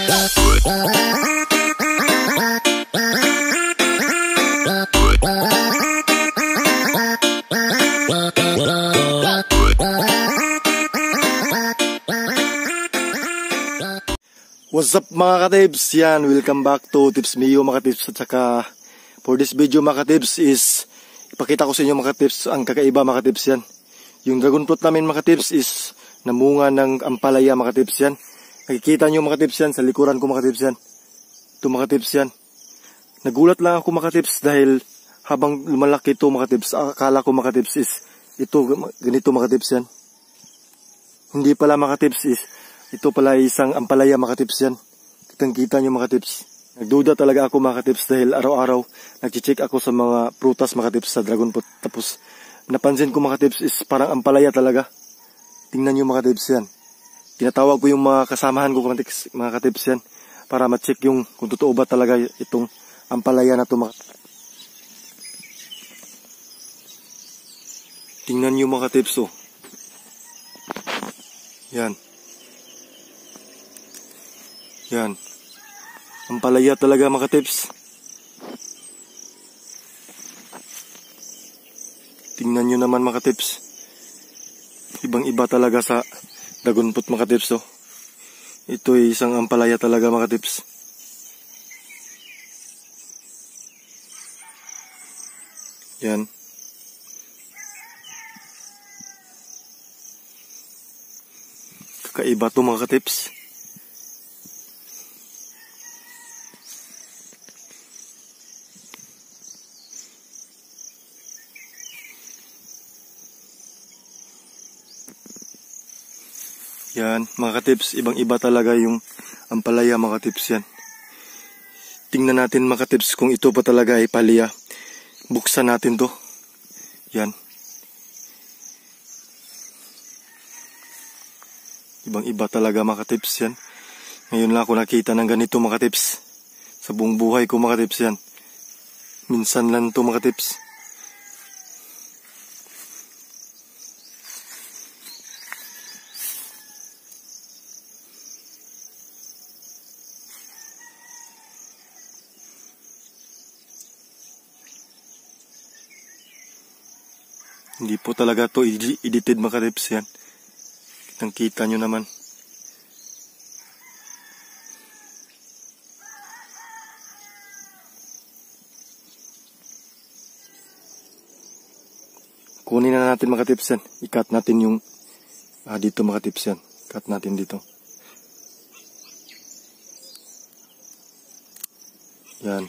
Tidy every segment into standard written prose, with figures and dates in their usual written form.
What's up mga ka-tips? Yan, welcome back to Tips Mio mga ka-tips. At saka for this video mga ka-tips is ipakita ko sa inyo mga ka-tips ang kakaiba mga ka-tips yan. Yung dragon fruit namin mga ka-tips is namunga ng ampalaya mga ka-tips yan. Nakikita nyo mga ka-tips yan sa likuran ko mga ka-tips yan. Ito mga ka-tips yan. Nagulat lang ako mga ka-tips dahil habang lumalaki ito mga ka-tips, akala ko mga ka-tips is ito ganito mga ka-tips yan. Hindi pala mga ka-tips is ito pala isang ampalaya mga tips yan. Kitang-kita nyo mga tips. Nagduda talaga ako mga tips dahil araw-araw nag-check ako sa mga prutas mga tips sa dragon fruit. Tapos napansin ko mga tips is parang ampalaya talaga. Tingnan nyo mga tips yan. Tinatawag ko yung mga kasamahan ko mga tips yan para ma-check yung kung totoo ba talaga itong ampalaya na ito mga. Tingnan nyo mga tips oh. Yan. Yan. Ampalaya talaga mga tips. Tingnan nyo naman mga tips. Ibang iba talaga sa dragon fruit mga tips oh. Ito ay isang ampalaya talaga mga tips. Yan. Kakaiba to mga tips. Yan, mga ka-tips, ibang iba talaga yung ampalaya mga ka-tips yan. Tingnan natin mga ka-tips kung ito pa talaga ay palaya. Buksan natin to. Yan. Ibang iba talaga mga ka-tips yan. Ngayon lang ako nakita ng ganito mga ka-tips. Sa buong buhay ko mga ka-tips yan. Minsan lang to mga ka-tips. Hindi po talaga to edited mga ka-tips yan. Kitang-kita nyo naman. Kunin na natin mga ka-tips yan. I-cut natin yung dito mga ka-tips yan. Cut natin dito. Yan.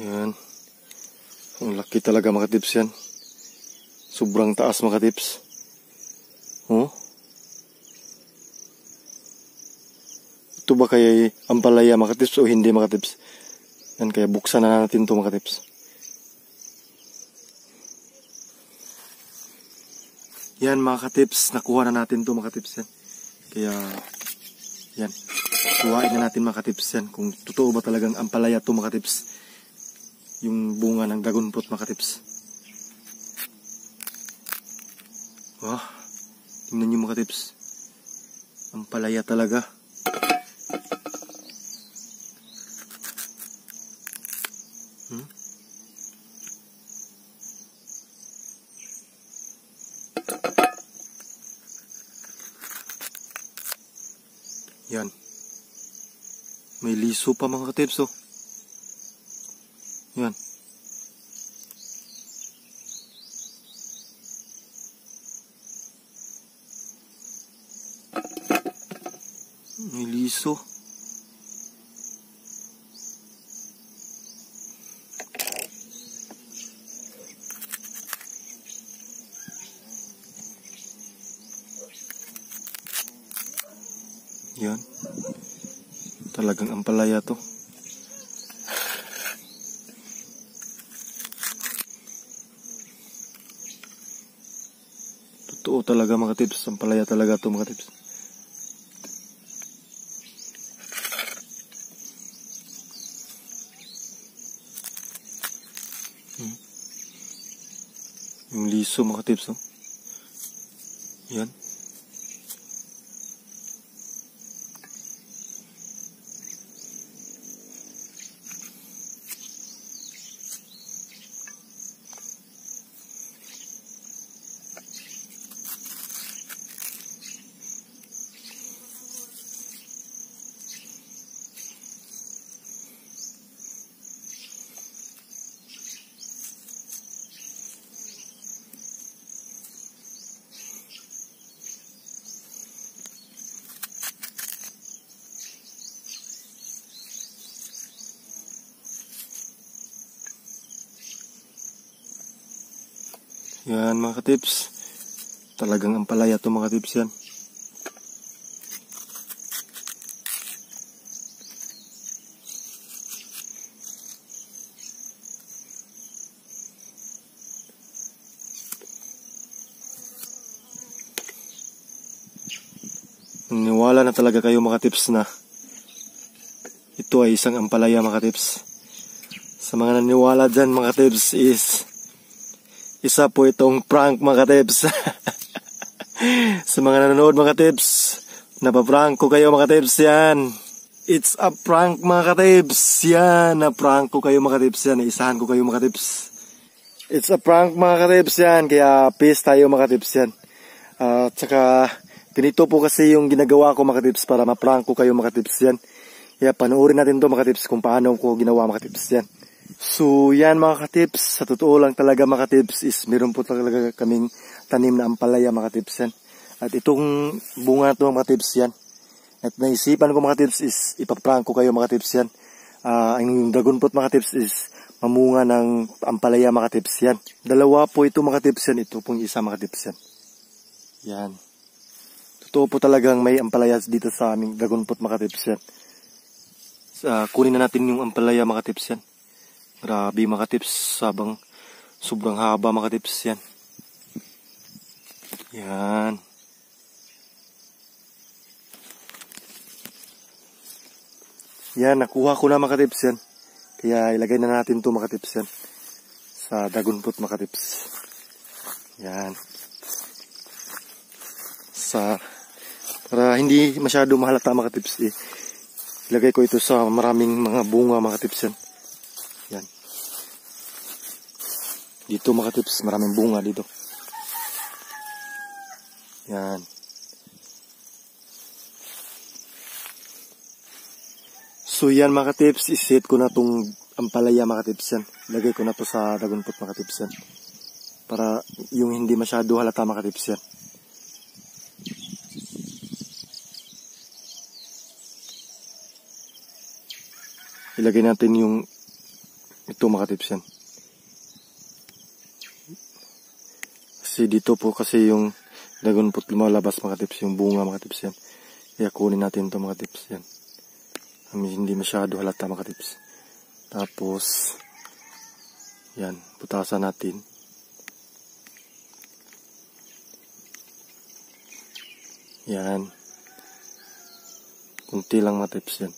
Yan. Ang laki talaga mga tips yan. Sobrang taas mga tips. Oh. Ito ba kaya ampalaya mga tips o hindi mga tips? Yan, kaya buksan na natin ito mga tips. Yan mga tips, nakuha na natin ito mga tips yan. Kaya yan. Kuhain na natin mga tips yan. Kung totoo ba talagang ampalaya ito mga tips. Yung bunga ng dragon fruit mga tips. Wah, tingnan nyo mga tips. Ampalaya talaga. Yan. May liso pa mga tips oh. Yan. May liso. Yan. Talagang ampalaya to. Totoo talaga mga tips. Ampalaya talaga to mga tips. Yung liso mga tips oh. Yan. Yan mga katips, talagang ampalaya to mga katips yan. Naniwala na talaga kayo mga katips na ito ay isang ampalaya mga katips. Sa mga naniwala dyan mga katips is isa po itong prank mga tips. Sa mga nanonood mga tips, napaprank ko kayo mga tips yan. It's a prank mga tips yan. Na-prank ko kayo mga tips yan. Naisahan ko kayo mga tips. It's a prank mga tips yan. Kaya peace tayo mga tips yan. Tsaka ganito po kasi yung ginagawa ko mga tips para ma-prank ko kayo mga tips yan. Kaya panoorin natin to mga tips kung paano ko ginawa mga tips yan. So yan mga katips, sa totoo lang talaga mga katips is meron po talaga kaming tanim na ampalaya mga katips yan. At itong bunga na to mga katips yan. At naisipan ko mga katips is ipaprank ko kayo mga katips yan. Ang dragon fruit mga katips is mamunga ng ampalaya mga katips yan. Dalawa po ito mga katips yan, ito pong isa mga katips yan. Yan. Totoo po talagang may ampalaya dito sa aming dragon fruit mga katips yan. Kunin na natin yung ampalaya mga katips yan. Grabe mga tips, sobrang haba mga tips yan. Yan. Yan, nakuha ko na mga tips yan. Kaya ilagay na natin to mga tips yan. Sa dragon fruit mga tips. Yan. Para hindi masyado mahalata mga tips ilagay ko ito sa maraming mga bunga mga tips yan. Yan. Dito mga tips, maraming bunga dito. Yan. So yan mga tips, iset ko na tong ampalaya mga tips yan. Lagay ko na to sa dragon fruit mga tips yan. Para yung hindi masyado halata mga tips yan. Ilagay natin yung ito mga tips yan. Kasi dito po kasi yung dragon fruit lumalabas mga tips, yung bunga mga tips yan. Kaya kunin natin ito mga tips yan. Hindi masyado halata mga tips. Tapos yan, putasan natin. Yan. Kunti lang mga tips yan.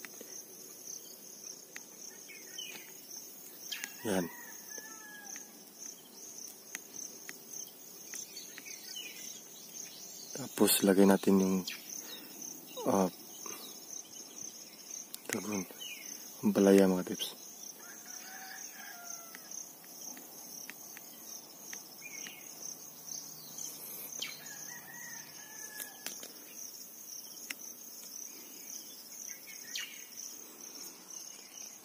Yan. Tapos lagay natin yung ampalaya mga tips.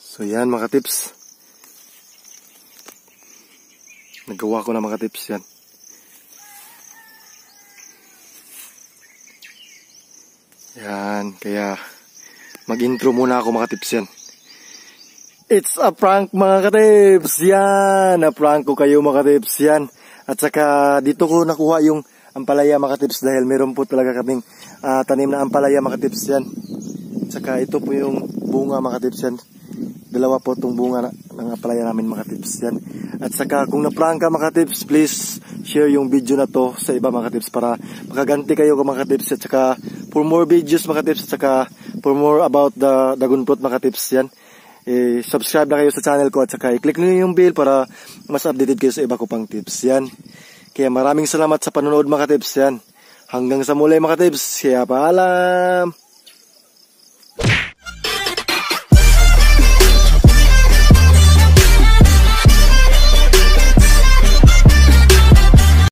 So yan mga tips. Nagawa ko na mga tips yan. Yan, kaya mag-intro muna ako mga tips yan. It's a prank mga katips. Yan, na-prank ko kayo mga tips yan. At saka dito ko nakuha yung ampalaya mga tips dahil meron po talaga kaming tanim na ampalaya mga tips yan. At saka ito po yung bunga mga tips yan. Dalawa po itong bunga ng ampalaya namin mga tips yan. At saka kung na-prank ka mga tips, please share yung video na to sa iba mga tips para makaganti kayo mga tips. At saka for more videos mga tips, at saka for more about the dragon fruit mga tips yan, subscribe na kayo sa channel ko at saka i-click nyo yung bell para mas updated kayo sa iba ko pang tips yan. Kaya maraming salamat sa panonood mga tips yan. Hanggang sa muli mga tips, kaya paalam!